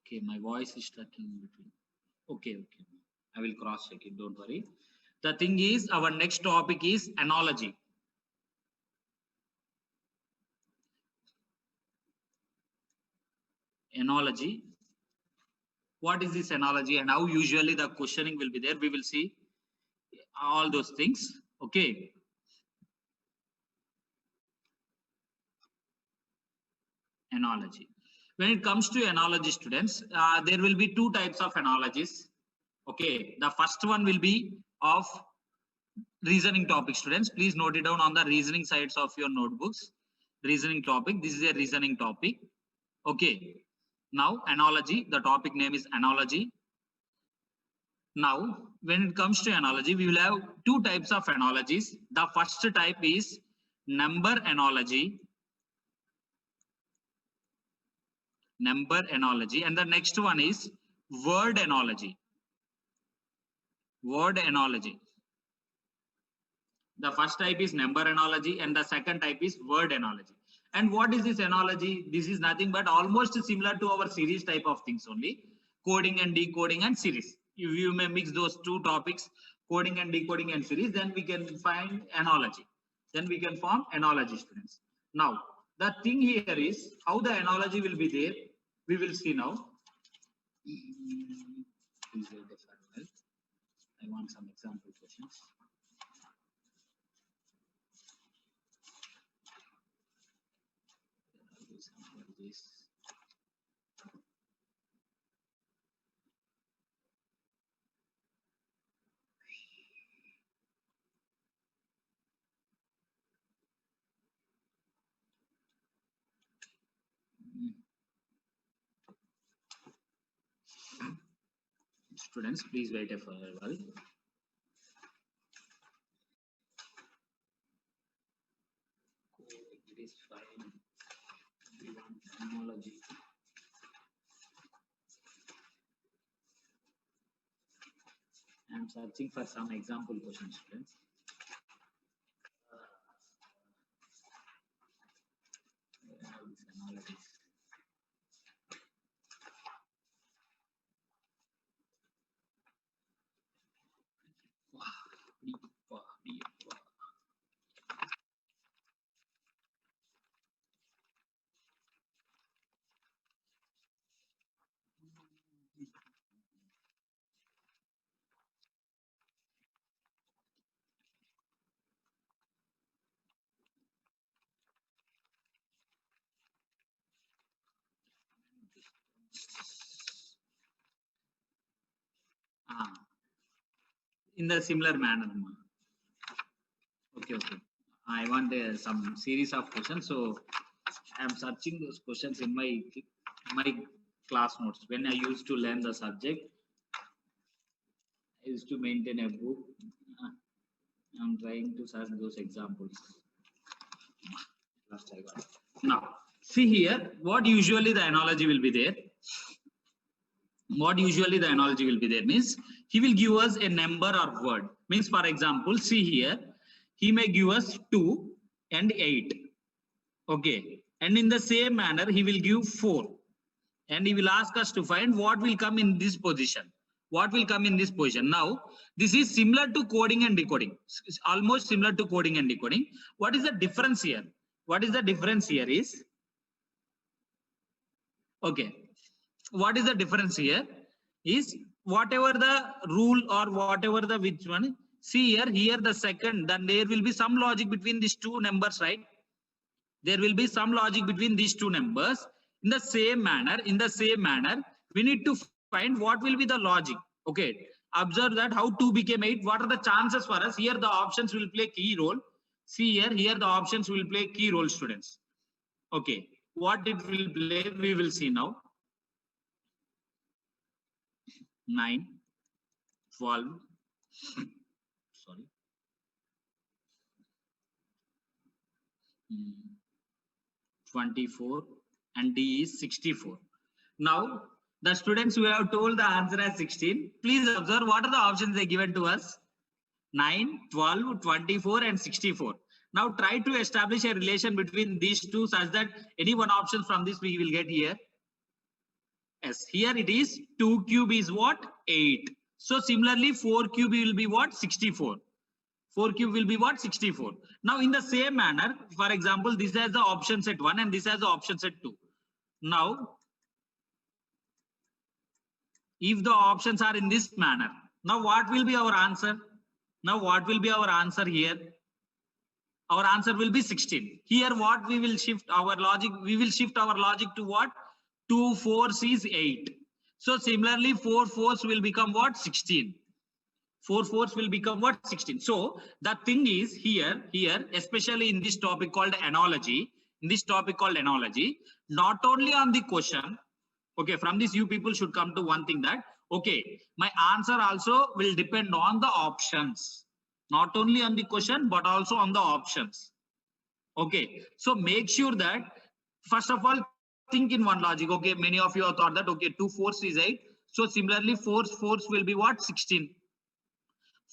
Okay, my voice is stuck in between. Okay. I will cross check it. Don't worry. The thing is, our next topic is analogy. Analogy. What is this analogy and how usually the questioning will be there? We will see all those things. Okay. Analogy. When it comes to analogy, students, there will be two types of analogies. Okay. The first one will be of reasoning topic, students. Please note it down on the reasoning sides of your notebooks. Reasoning topic. This is a reasoning topic. Okay. Now, analogy. The topic name is analogy. Now, when it comes to analogy, we will have two types of analogies. The first type is number analogy. Number analogy. And the next one is word analogy. Word analogy. The first type is number analogy and the second type is word analogy. And what is this analogy? This is nothing but almost similar to our series type of things only. Coding and decoding and series. If you may mix those two topics, coding and decoding and series, then we can find analogy. Then we can form analogy, students. Now, the thing here is how the analogy will be there. We will see now. Please wait a second. I want some example questions. Students, please wait for a while. It is fine. We want analogy. I am searching for some example questions, students. In the similar manner. Okay. I want some series of questions, so I am searching those questions in my class notes. When I used to learn the subject, I used to maintain a book. I'm trying to search those examples. Last I got. Now, see here, what usually the analogy will be there. What usually the analogy will be there means he will give us a number or word. Means, for example, see here, he may give us 2 and 8. Okay. And in the same manner, he will give 4. And he will ask us to find what will come in this position. What will come in this position. Now, this is similar to coding and decoding. It's almost similar to coding and decoding. What is the difference here? What is the difference here is, okay. What is the difference here is whatever the rule or whatever the which one, see here the second, then there will be some logic between these two numbers, right? There will be some logic between these two numbers. In the same manner, we need to find what will be the logic. Okay, observe that how 2 became 8. What are the chances for us? Here the options will play key role. See here the options will play key role, students. Okay, what it will play, we will see now. 9, 12, sorry, 24, and D is 64. Now, the students who have told the answer as 16, please observe what are the options they given to us. 9, 12, 24, and 64. Now, try to establish a relation between these two such that any one option from this we will get here. Yes, here it is 2 cube is what? 8. So similarly 4 cube will be what? 64. 4 cube will be what? 64. Now in the same manner, for example, this has the option set 1 and this has the option set 2. Now, if the options are in this manner, now what will be our answer? Now what will be our answer here? Our answer will be 16. Here what we will shift our logic? We will shift our logic to what? 2 4s is 8. So similarly 4 4s will become what? 16. 4 4s will become what? 16. So the thing is here, especially in this topic called analogy, not only on the question, okay, from this you people should come to one thing that, okay, my answer also will depend on the options, not only on the question, but also on the options. Okay, so make sure that, first of all, think in one logic. Okay, many of you have thought that, okay, 2 4s is 8. So similarly, 4 4s will be what? 16.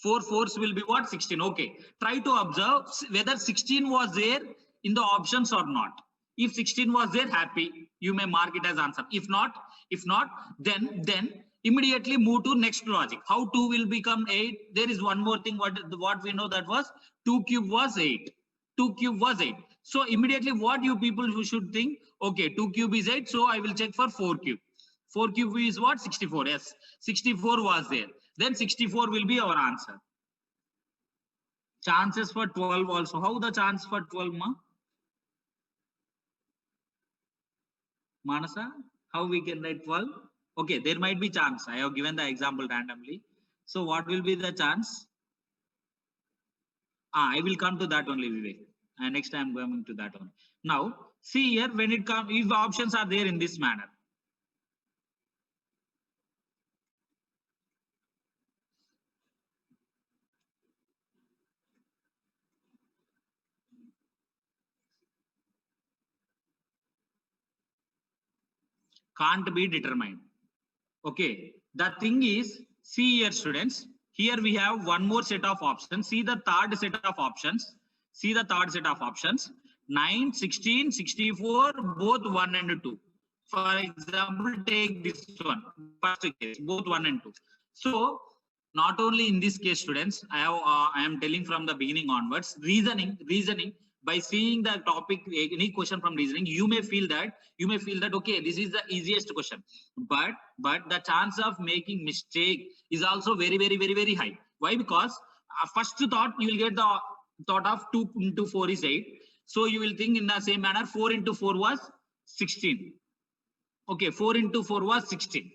4 4s will be what? 16. Okay, try to observe whether 16 was there in the options or not. If 16 was there, happy, you may mark it as answer. If not, then immediately move to next logic. How 2 will become 8? There is one more thing. What we know, that was 2 cube was 8. 2 cube was 8. So immediately what you people who should think, okay, 2 cube is 8. So I will check for 4 cube. 4 cube is what? 64. Yes, 64 was there. Then 64 will be our answer. Chances for 12 also. How the chance for 12, ma? Manasa, how we can write 12? Okay, there might be chance. I have given the example randomly. So what will be the chance? I will come to that only, Vivek. And next time I'm going to that one. Now, see here, when it comes, if options are there in this manner. Can't be determined. Okay, the thing is, see here, students, here we have one more set of options. See the third set of options. 9, 16, 64, both 1 and 2. For example, take this one, first case, both 1 and 2. So not only in this case, students, I am telling from the beginning onwards, reasoning, by seeing the topic, any question from reasoning, you may feel that, okay, this is the easiest question, but the chance of making mistake is also very, very, very, very high. Why? Because first thought, you will get the thought of 2 into 4 is 8. So you will think in the same manner, 4 into 4 was 16. Okay, 4 into 4 was 16.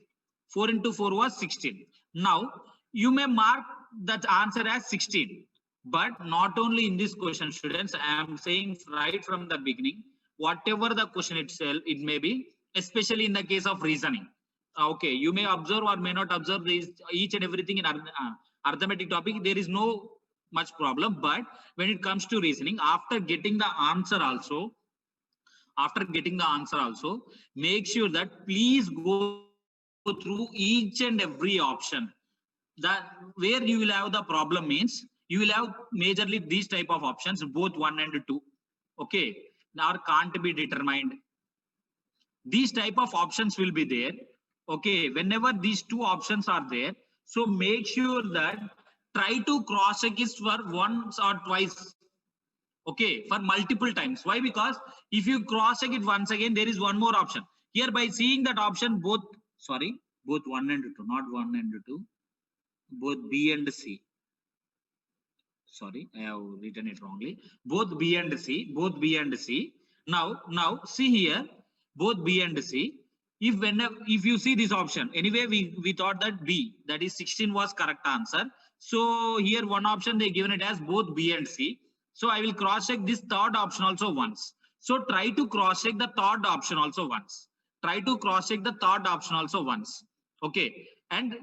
4 into 4 was 16. Now, you may mark that answer as 16. But not only in this question, students, I am saying right from the beginning, whatever the question itself, it may be, especially in the case of reasoning. Okay, you may observe or may not observe this, each and everything in arithmetic topic, there is no much problem. But when it comes to reasoning, after getting the answer also, make sure that please go through each and every option. That where you will have the problem means, you will have majorly these type of options, both 1 and 2. Okay, now can't be determined. These type of options will be there. Okay, whenever these two options are there, so make sure that try to cross check it for once or twice. Okay, for multiple times. Why? Because if you cross check it once again, there is one more option. Here, by seeing that option, both 1 and 2, not 1 and 2, both B and C. Sorry, I have written it wrongly. Both B and C. Now see here, both B and C. If you see this option, anyway, we thought that B, that is 16, was correct answer. So here one option they given it as both B and C. So I will cross check this third option also once. So try to cross check the third option also once. Okay, and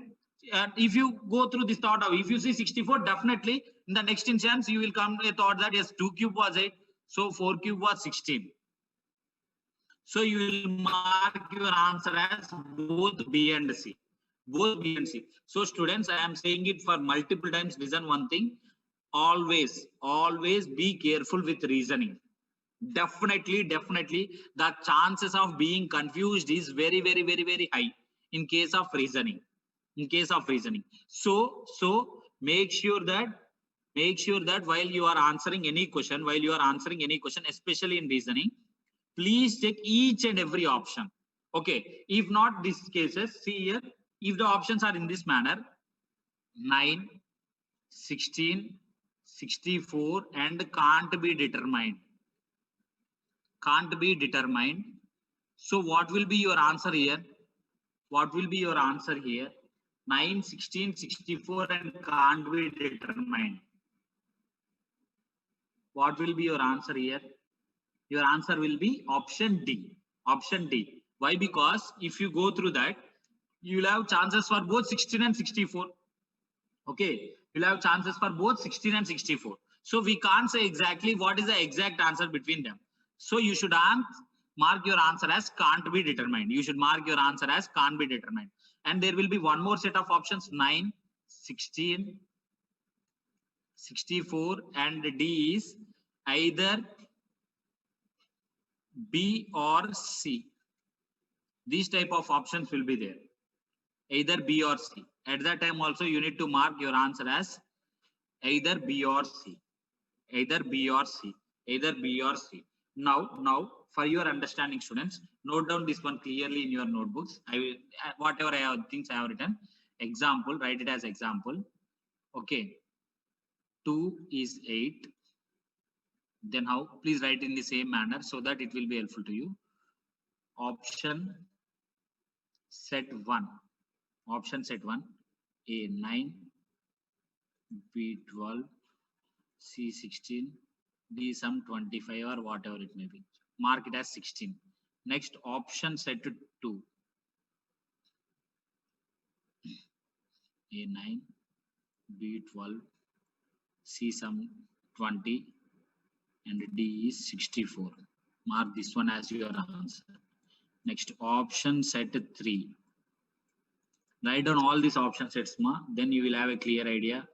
if you go through this thought of, if you see 64, definitely in the next instance you will come to a thought that yes, 2 cube was 8, so 4 cube was 16. So you will mark your answer as both B and C. So students, I am saying it for multiple times. Listen one thing, always be careful with reasoning. Definitely the chances of being confused is very, very, very, very high. in case of reasoning. So make sure that while you are answering any question, especially in reasoning, please check each and every option. Okay, if not these cases, see here, if the options are in this manner, 9, 16, 64 and can't be determined. So what will be your answer here? 9, 16, 64 and can't be determined. What will be your answer here? Your answer will be option D. Why? Because if you go through that, you will have chances for both 16 and 64. Okay, you'll have chances for both 16 and 64. So we can't say exactly what is the exact answer between them. So you should mark your answer as can't be determined. And there will be one more set of options, 9, 16, 64 and D is either B or C. These type of options will be there, either B or C. At that time also you need to mark your answer as either B or C. Now for your understanding, students, note down this one clearly in your notebooks. I will whatever things I have written, example, write it as example. Okay, 2 is 8. Then how? Please write in the same manner so that it will be helpful to you. Option set 1, A 9, B 12, C 16, D some 25 or whatever it may be. Mark it as 16. Next, option set to 2, A 9, B 12, C some 20 and D is 64. Mark this one as your answer. Next, option set 3. Write down all these option sets, then you will have a clear idea.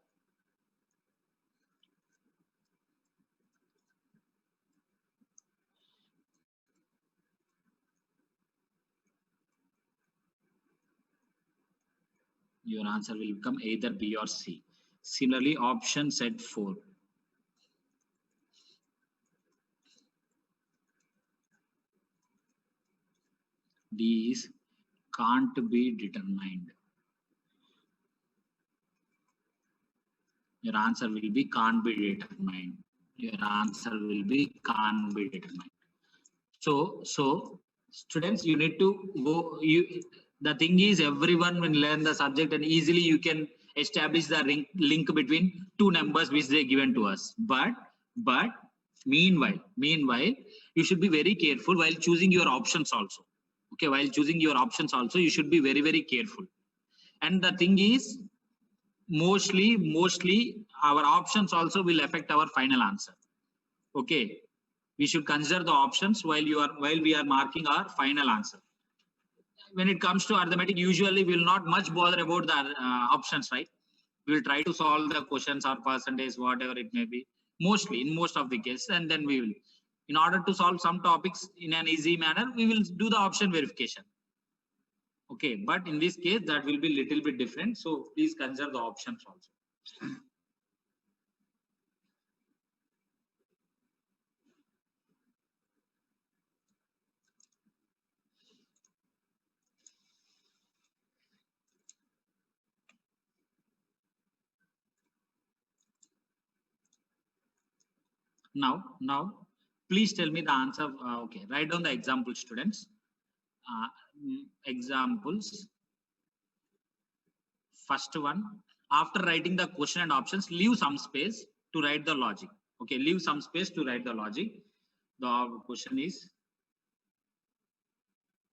Your answer will become either B or C. Similarly, option set 4. D is can't be determined. Your answer will be can't be determined. So students, you need to go. The thing is, everyone will learn the subject and easily you can establish the link between two numbers which they given to us. But meanwhile, you should be very careful while choosing your options also. Okay, while choosing your options also, you should be very, very careful. And the thing is, mostly our options also will affect our final answer. Okay, we should consider the options while we are marking our final answer. When it comes to arithmetic, usually we will not much bother about the options, right? We will try to solve the questions or percentage, whatever it may be, mostly in most of the cases, and then we will, in order to solve some topics in an easy manner, we will do the option verification. Okay, but in this case that will be little bit different, so please consider the options also. Now please tell me the answer. Okay, write down the example, students. Examples. First one, after writing the question and options, leave some space to write the logic. Okay, leave some space to write the logic. The question is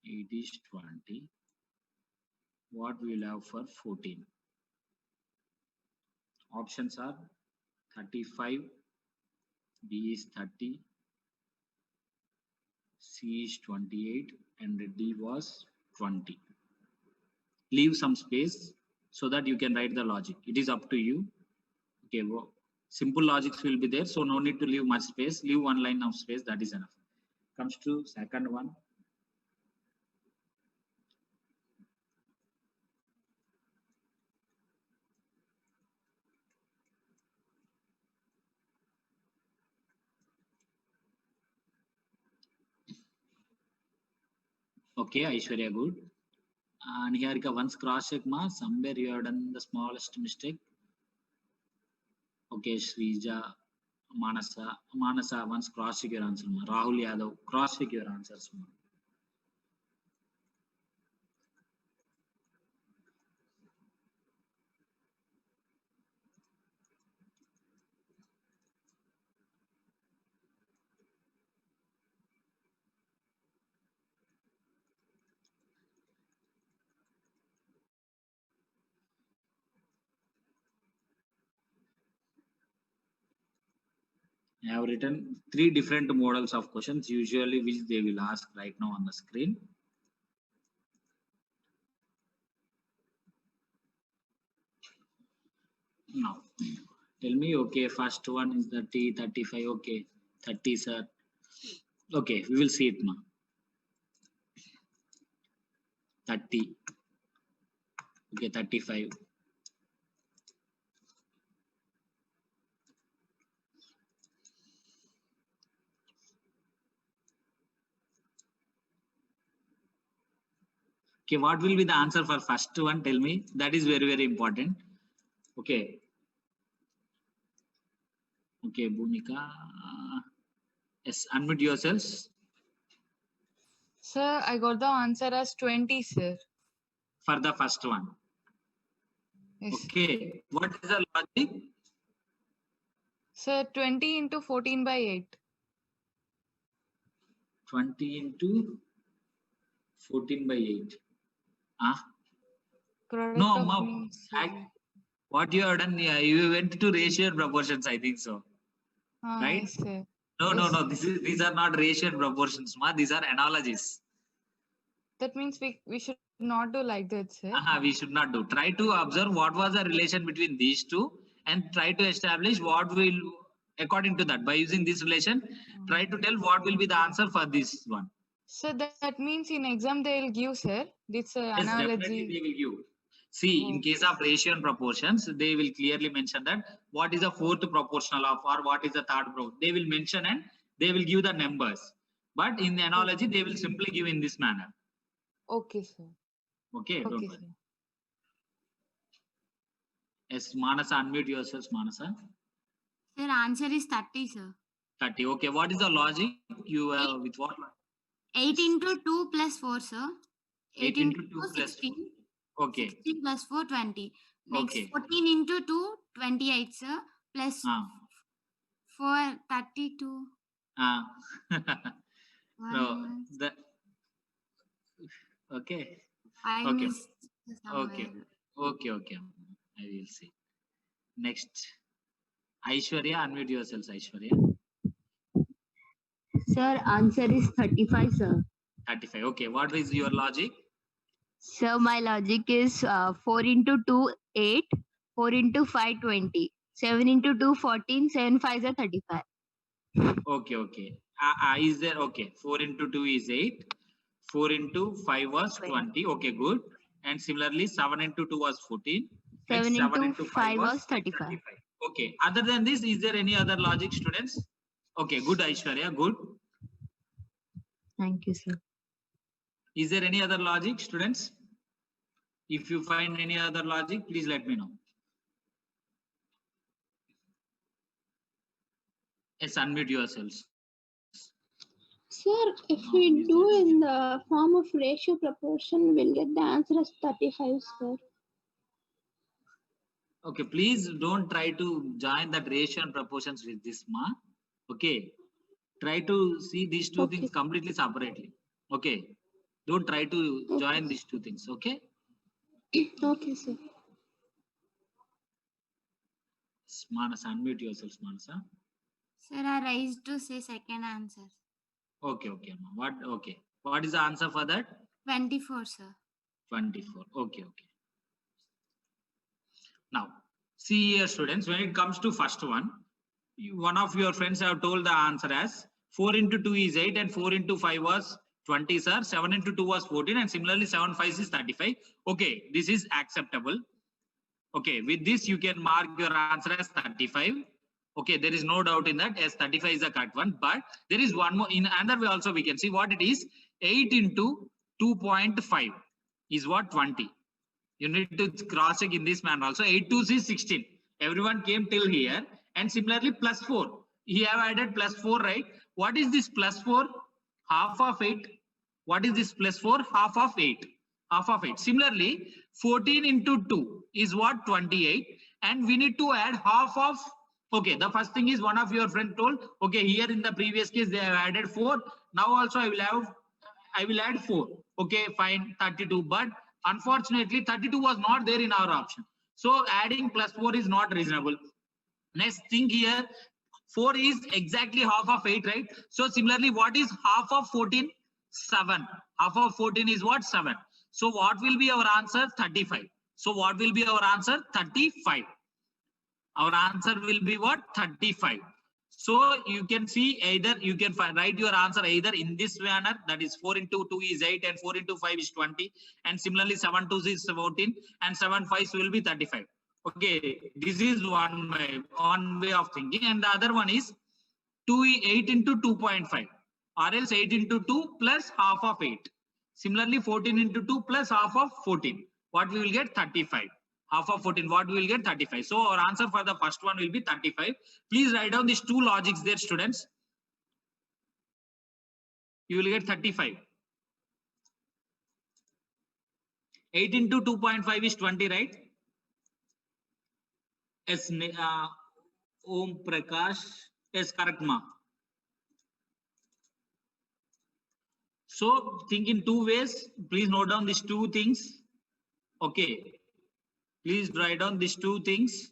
8 is 20. What we will have for 14? Options are 35, B is 30, C is 28 and D was 20. Leave some space so that you can write the logic. It is up to you. Okay, well, simple logics will be there, so no need to leave much space. Leave one line of space, that is enough. Comes to second one. Okay, Aishwarya, good. And Niharika, once cross check ma, somewhere you have done the smallest mistake. Okay, Srija, Manasa, once cross check your answer ma. Rahul Yadav, cross check your answers ma. I have written 3 different models of questions, usually which they will ask right now on the screen. Now, tell me, okay, first one is 30, 35, okay, 30, sir. Okay, we will see it, ma. 30, okay, 35. Okay, what will be the answer for first one? Tell me. That is very, very important. Okay. Okay, Bhumika. Yes, unmute yourselves. Sir, I got the answer as 20, sir. For the first one. Yes. Okay, what is the logic? Sir, 20 into 14 by 8. 20 into 14 by 8. Ah? Product No, of ma, means. what you have done, yeah, you went to ratio and proportions, I think so. Right? Yes, sir. No, Yes, no, no. These are not ratio and proportions, ma. These are analogies. That means we should not do like that, sir. We should not do. Try to observe what was the relation between these two and try to establish what will, according to that, by using this relation, try to tell what will be the answer for this one. So that means in exam they will give, sir, this Yes, definitely analogy. they will give. See, in case of ratio and proportions, they will clearly mention that what is the fourth proportional of or what is the third proportional. They will mention and they will give the numbers. But in the analogy, they will simply give in this manner. Okay, sir. Okay, don't Okay, worry. sir. Yes, Manasa, unmute yourself, Manasa. Sir, answer is 30, sir. 30. Okay, what is the logic? You with what? 8 into 2 plus 4, sir. 8 into 2 plus 16. 4. Okay. 16 plus 4, 20. Next, Okay. 14 into 2, 28, sir. Plus 4, 32. No, the okay. I Okay. missed somewhere. Okay. I will see. Next. Aishwarya, unmute yourselves, Aishwarya. Sir, answer is 35, sir. 35. Okay, what is your logic? Sir, my logic is 4 into 2, 8. 4 into 5, 20. 7 into 2, 14. 7 5 is 35. Okay. Is there, okay, 4 into 2 is 8. 4 into 5 was 20. Okay, good. And similarly, 7 into 2 was 14. 7 into 5 was 35. Okay, other than this, is there any other logic, students? Okay, good, Aishwarya, good. Thank you, sir. Is there any other logic, students? If you find any other logic, please let me know. Yes, unmute yourselves. Sir, if we do in the form of ratio proportion, we'll get the answer as 35, sir. Okay, please don't try to join that ratio and proportions with this, ma. Okay, try to see these two things completely separately. Okay, don't try to join these two things. Okay. Okay, sir. Manasa, unmute yourself, Manasa. Sir, I raised to say second answer. Okay, ma. What? Okay, what is the answer for that? 24, sir. 24. Okay. Now, see here, students, when it comes to first one, one of your friends have told the answer as 4 into 2 is 8 and 4 into 5 was 20, sir. 7 into 2 was 14 and similarly 7 5 is 35. Okay, this is acceptable. Okay, with this you can mark your answer as 35. Okay, there is no doubt in that. Yes, 35 is the correct one. But there is one more. In another way also we can see what it is. 8 into 2.5 is what? 20. You need to cross check in this manner also. 8 2s is 16. Everyone came till here. And similarly, plus 4. He have added plus 4, right? What is this plus 4? Half of 8. What is this plus 4? Half of 8. Half of 8. Similarly, 14 into 2 is what? 28. And we need to add half of. Okay, the first thing is one of your friend told, okay, here in the previous case they have added 4. Now also I will add 4. Okay, fine, 32. But unfortunately, 32 was not there in our option. So adding plus 4 is not reasonable. Next thing here, 4 is exactly half of 8, right? So similarly, what is half of 14? 7. Half of 14 is what? 7. So what will be our answer? 35. So what will be our answer? 35. Our answer will be what? 35. So you can see either you can write your answer either in this manner, that is 4 into 2 is 8 and 4 into 5 is 20, and similarly 7 2 is 14 and 7 5 will be 35. Okay, this is one way of thinking, and the other one is 8 into 2.5, or else 8 into 2 plus half of 8. Similarly, 14 into 2 plus half of 14. What we will get? 35. Half of 14, what we will get? 35. So our answer for the first one will be 35. Please write down these two logics there, students. You will get 35. 8 into 2.5 is 20, right? Yes, Om Prakash. Yes, correct, ma. So think in two ways. Please note down these two things. Okay. Please write down these two things.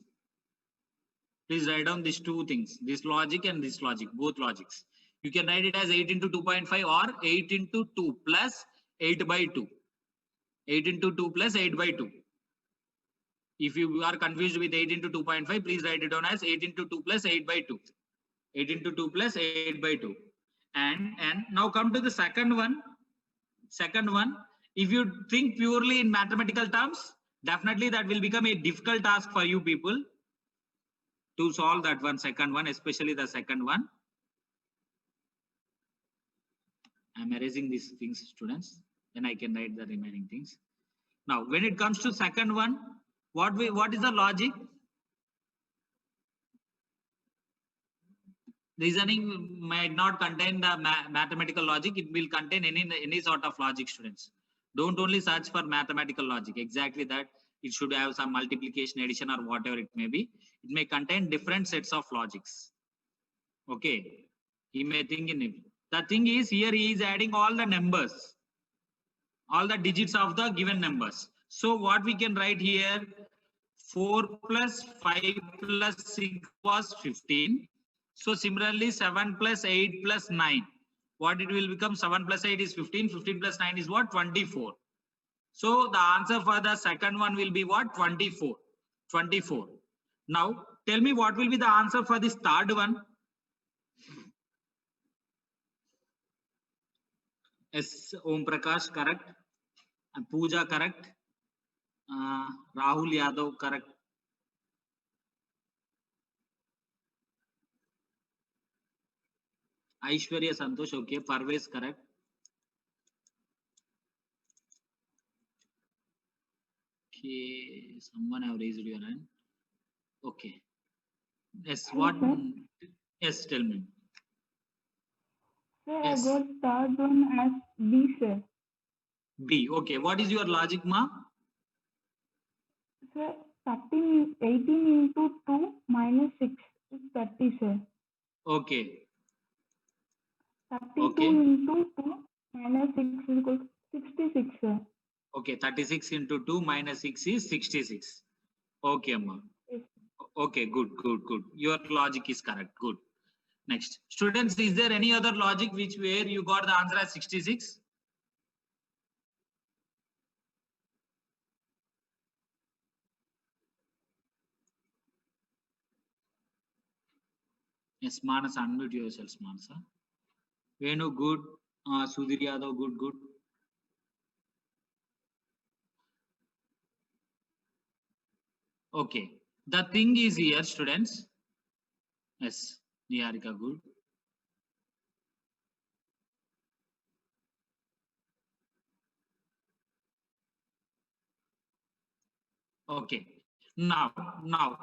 Please write down these two things. This logic and this logic, both logics. You can write it as 8 into 2.5 or 8 into 2 plus 8 by 2. 8 into 2 plus 8 by 2. If you are confused with 8 into 2.5, please write it down as 8 into 2 plus 8 by 2. 8 into 2 plus 8 by 2. And now come to the second one. Second one, if you think purely in mathematical terms, definitely that will become a difficult task for you people to solve that one, second one, especially the second one. I'm erasing these things, students. Then I can write the remaining things. Now, when it comes to second one, what is the logic? Reasoning might not contain the mathematical logic. It will contain any sort of logic, students. Don't only search for mathematical logic. Exactly that. It should have some multiplication, addition, or whatever it may be. It may contain different sets of logics. Okay. He may think in it. The thing is, here he is adding all the numbers, all the digits of the given numbers. So what we can write here, 4 plus 5 plus 6 was 15. So similarly, 7 plus 8 plus 9. What it will become? 7 plus 8 is 15. 15 plus 9 is what? 24. So the answer for the second one will be what? 24. 24. Now, tell me what will be the answer for this third one? Yes, Om Prakash, correct. And Pooja, correct. Rahul Yadav, correct. Aishwarya Santosh, okay. Parvez, correct. Okay, someone have raised your hand. Okay. Yes, what? Yes, tell me. Sir, Yes. I got third one as B, sir. B, okay. What is your logic, ma? Sir, 18 into 2 minus 6 is 30, sir. Okay. 32 Okay. into 2 minus 6 is equal to 66, sir. Okay, 36 into 2 minus 6 is 66. Okay, amma. Yes. Okay, good. Your logic is correct. Good. Next. Students, is there any other logic where you got the answer as 66? Yes, Manas, unmute yourself, Manasa. Venu, good. Sudhir Yadav, good. Okay. The thing is here, students. Yes, Niharika, good. Okay. Now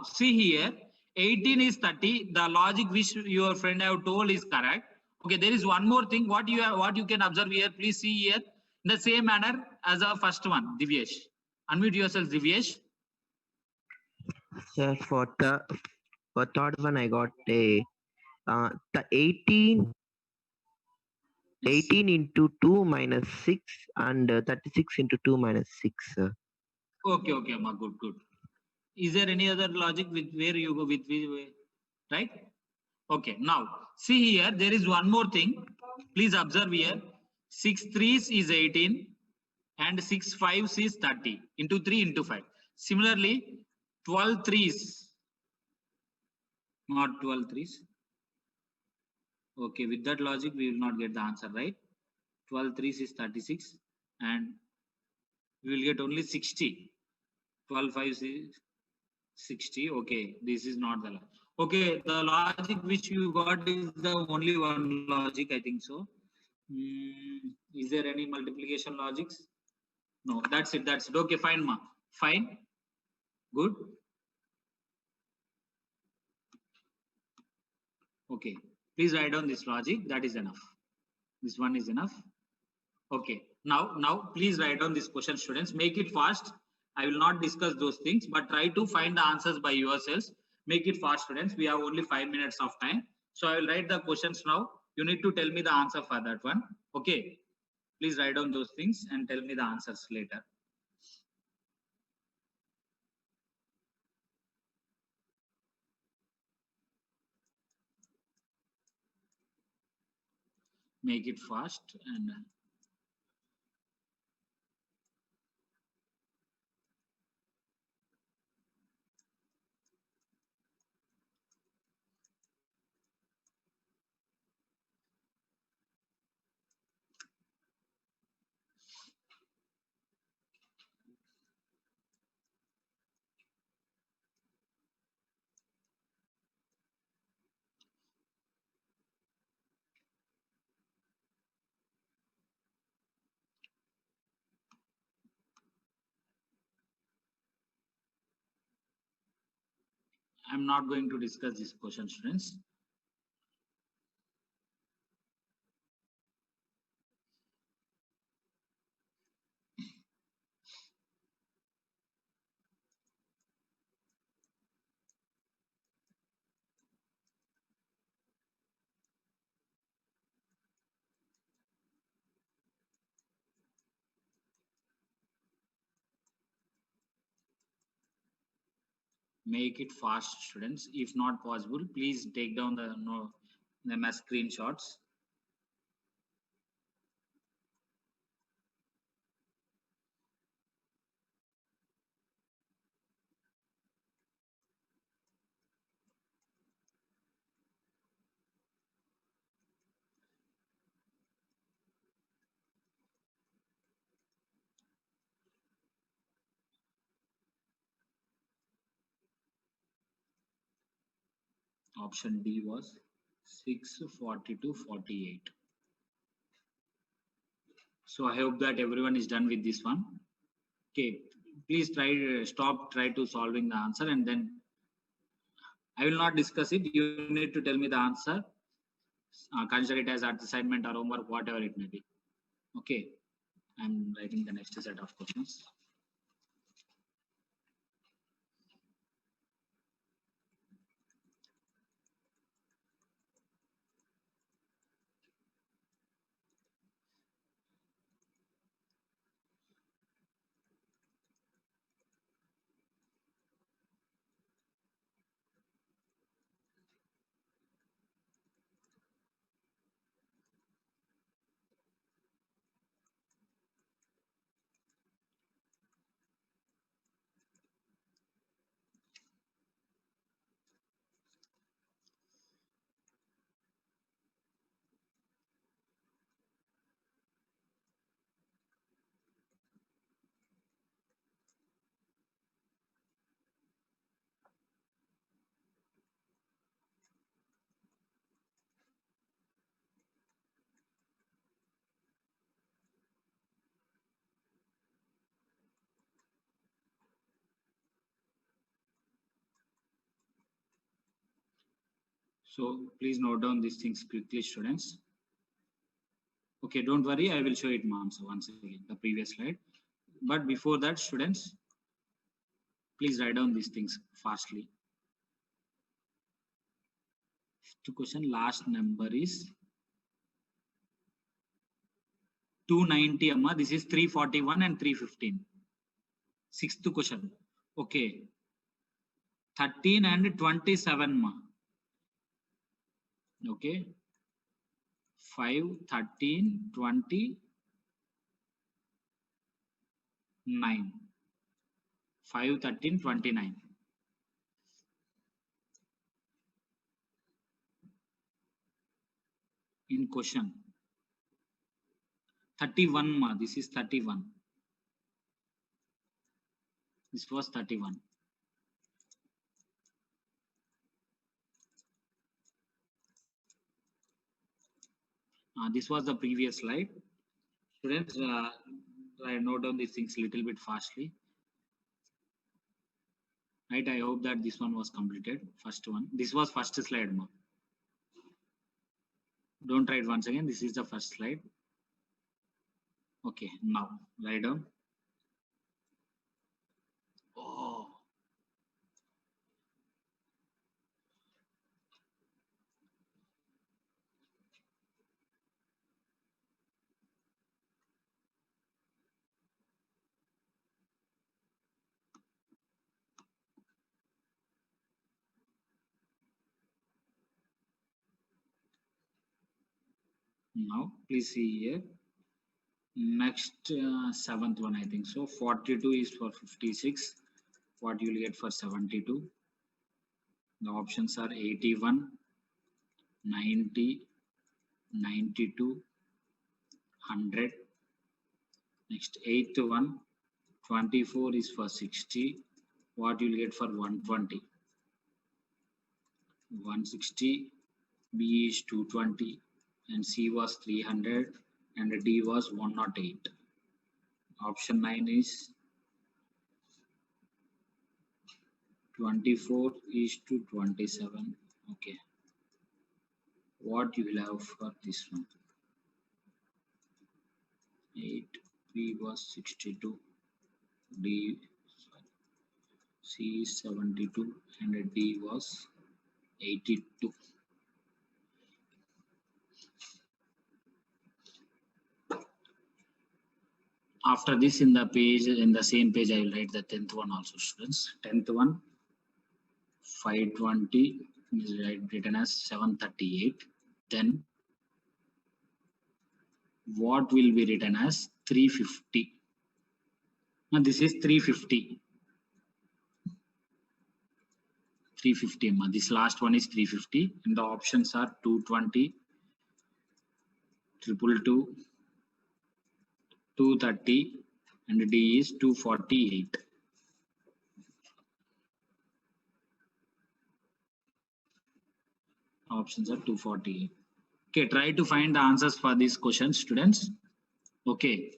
see here, 18 is 30. The logic which your friend have told is correct. Okay, there is one more thing. What you can observe here. Please see here in the same manner as our first one. Divyesh, unmute yourself, Divyesh. Sir, for third one, I got the 18 into 2 minus 6 and 36 into 2 minus 6, sir. Okay, Amma, good. Is there any other logic with where you go with right? Okay, now see here, there is one more thing. Please observe here. 6 threes is 18 and 6 fives is 30 into 3 into 5. Similarly, 12 threes, not 12 threes. Okay, with that logic, we will not get the answer, right? 12 threes is 36 and we will get only 60. 12 fives is 60. Okay, this is not the logic. Okay, the logic which you got is the only one logic, I think so. Is there any multiplication logics? No, that's it. Okay, fine, ma. Fine. Good. Okay. Please write down this logic. That is enough. This one is enough. Okay. Now, please write down this question, students. Make it fast. I will not discuss those things, but try to find the answers by yourselves. Make it fast, students. We have only 5 minutes of time. So I will write the questions now. You need to tell me the answer for that one. Okay. Please write down those things and tell me the answers later. Make it fast and I'm not going to discuss this question, students. Make it fast, students. If not possible, please take down the mass screenshots. Option D was 642 48. So I hope that everyone is done with this one. Okay, please try to solving the answer, and then I will not discuss it. You need to tell me the answer. Consider it as assignment or homework, whatever it may be. Okay, I'm writing the next set of questions. So please note down these things quickly, students. Okay, don't worry, I will show it once again, the previous slide. But before that, students, please write down these things fastly. Fifth question, last number is 290, amma. This is 341 and 315. Sixth question. Okay. 13 and 27, ma. Okay. 5, 13, 29. 5, 13, 29. In question. 31, ma. This is 31. This was 31. This was the previous slide. Students, I note down these things a little bit fastly. Right, I hope that this one was completed. First one. This was first slide, ma. Don't write once again. This is the first slide. Okay, now write down. Oh. Now, please see here. Next, seventh one, I think so. 42 is for 56. What you will get for 72? The options are 81, 90, 92, 100. Next, eighth one, 24 is for 60. What you will get for 120? 160, B is 220, and C was 300, and D was 108. Option 9 is 24 is to 27. Okay. What you will have for this one? 8, B was 62, D, C is 72, and D was 82. After this, in the page, in the same page, I will write the 10th one also, students. 10th one, 520 is written as 738. Then what will be written as 350? Now this is 350. 350. This last one is 350, and the options are 220, 222, 230, and D is 248. Options are 248. Okay, try to find the answers for these questions, students. Okay.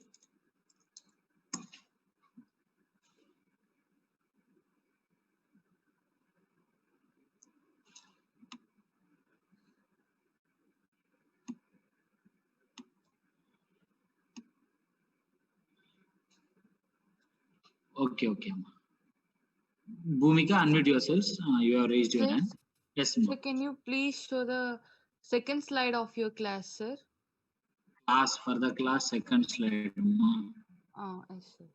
Okay, okay. Bhumika, unmute yourselves. You have raised your Sir? hand. Yes, Sir, ma'am. can you please show the second slide of your class, sir? Class for the class, second slide. Ma'am. Yes, sir.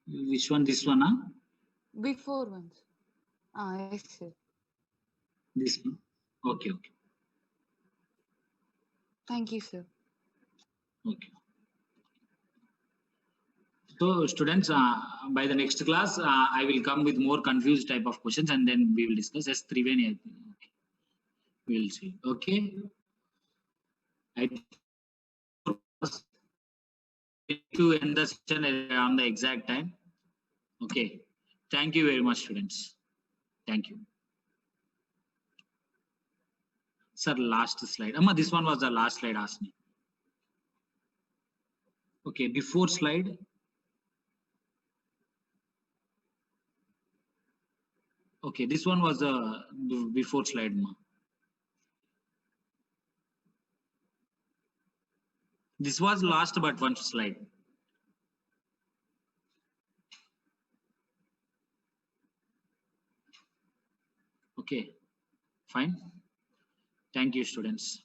Which one? This one? Huh? Before ones. Yes, sir. This one. Okay, okay. Thank you, sir. Okay. So, students, by the next class, I will come with more confused type of questions, and then we will discuss. Yes, Triveni, I think. Okay. We will see. Okay. I to end the session on the exact time. Okay. Thank you very much, students. Thank you. Sir, last slide. Amma, this one was the last slide, asked me. Okay, before slide. Okay, this one was before slide. Ma. This was last but one slide. Okay, fine. Thank you, students.